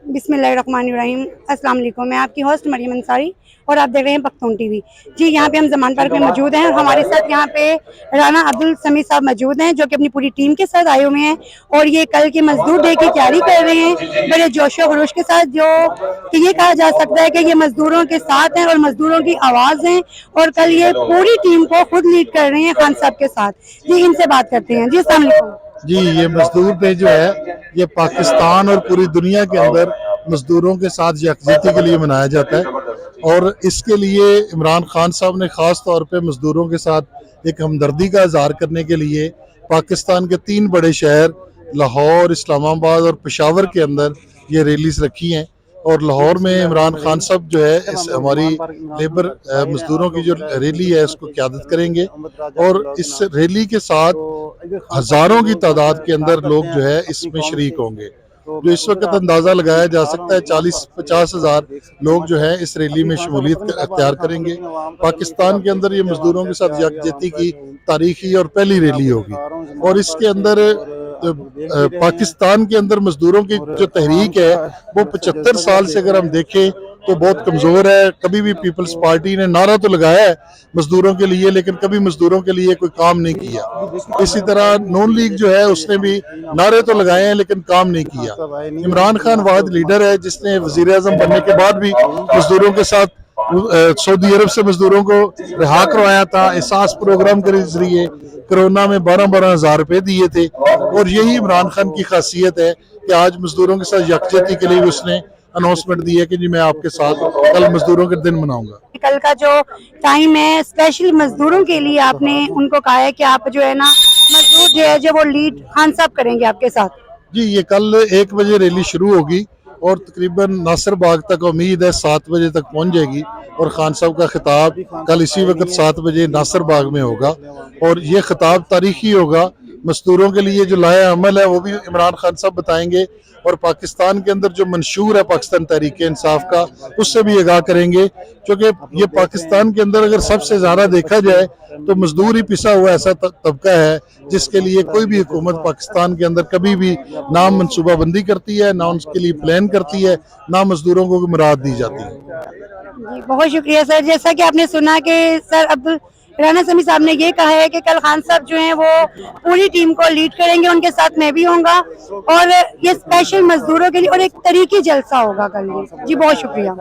बिस्मिल्लाहिर्रहमानिर्रहीम। अस्सलाम वालेकुम। मैं आपकी होस्ट मरियम अंसारी और आप देख रहे हैं पख्तून टीवी। जी, यहाँ पे हम जमान पार्क में मौजूद हैं। हमारे साथ यहाँ पे राना अब्दुल समी साहब मौजूद हैं, जो कि अपनी पूरी टीम के साथ आए हुए हैं और ये कल के मजदूर डे की तैयारी कर रहे हैं बड़े जोशो खरोश के साथ, जो कि ये कहा जा सकता है कि ये मजदूरों के साथ हैं और मजदूरों की आवाज़ हैं और कल ये पूरी टीम को खुद लीड कर रहे हैं खान साहब के साथ। जी, इनसे बात करते हैं। जी, अस्सलाम वालेकुम। जी, ये मजदूर डे जो है ये पाकिस्तान और पूरी दुनिया के अंदर मजदूरों के साथ यकजहती के लिए मनाया जाता है और इसके लिए इमरान खान साहब ने ख़ास तौर पे मजदूरों के साथ एक हमदर्दी का इजहार करने के लिए पाकिस्तान के 3 बड़े शहर लाहौर, इस्लामाबाद और पेशावर के अंदर ये रैलीज रखी हैं। और लाहौर में इमरान खान साहब जो है इस हमारी लेबर मजदूरों की जो रैली है उसको क़यादत करेंगे और इस रैली के साथ हज़ारों की तादाद के अंदर लोग जो है इसमें शरीक होंगे। जो इस वक्त अंदाज़ा लगाया जा सकता है 40-50 हज़ार लोग जो है इस रैली में शमूलियत अख्तियार करेंगे। पाकिस्तान के अंदर ये मजदूरों के साथ यकजहती की तारीखी और पहली रैली होगी और इसके अंदर पाकिस्तान के अंदर मजदूरों की जो तहरीक है वो 75 साल से अगर हम देखें तो बहुत कमज़ोर है। कभी भी पीपल्स पार्टी ने नारा तो लगाया है मजदूरों के लिए, लेकिन कभी मजदूरों के लिए कोई काम नहीं किया। इसी तरह नून लीग जो है उसने भी नारे तो लगाए हैं लेकिन काम नहीं किया। इमरान खान वाहिद लीडर है जिसने वजीर आज़म बनने के बाद भी मजदूरों के साथ सऊदी अरब से मजदूरों को रिहा करवाया था। एहसास प्रोग्राम के जरिए कोरोना में 12-12 हज़ार रुपए दिए थे और यही इमरान खान की खासियत है कि आज मजदूरों के साथ यकजहती के लिए उसने अनाउंसमेंट दी है कि जी मैं आपके साथ कल मजदूरों के दिन मनाऊंगा। कल का जो टाइम है स्पेशल मजदूरों के लिए आपने उनको कहा है कि आप जो है ना मजदूर जो है जो वो लीड खान साहब करेंगे आपके साथ। जी, ये कल 1 बजे रैली शुरू होगी और तकरीबन नासिर बाग तक उम्मीद है 7 बजे तक पहुंच जाएगी और खान साहब का खिताब कल इसी वक्त 7 बजे नासिर बाग में होगा और ये खिताब तारीखी होगा। मजदूरों के लिए जो लाया अमल है वो भी इमरान खान साहब बताएंगे और पाकिस्तान के अंदर जो मंशूर है पाकिस्तान तहरीक इंसाफ का उससे भी आगाह करेंगे, क्योंकि ये पाकिस्तान के अंदर अगर सबसे ज़्यादा देखा जाए तो मजदूर ही पिसा हुआ ऐसा तबका है जिसके लिए कोई भी हुकूमत पाकिस्तान के अंदर कभी भी ना मनसूबाबंदी करती है, ना उसके लिए प्लान करती है, ना मजदूरों को मुराद दी जाती है। जी, बहुत शुक्रिया सर। जैसा कि आपने सुना कि सर अब्दुल राना समी साहब ने ये कहा है कि कल खान साहब जो हैं वो पूरी टीम को लीड करेंगे, उनके साथ मैं भी होऊंगा और ये स्पेशल मजदूरों के लिए और एक तरीकी जलसा होगा कल। जी, बहुत शुक्रिया।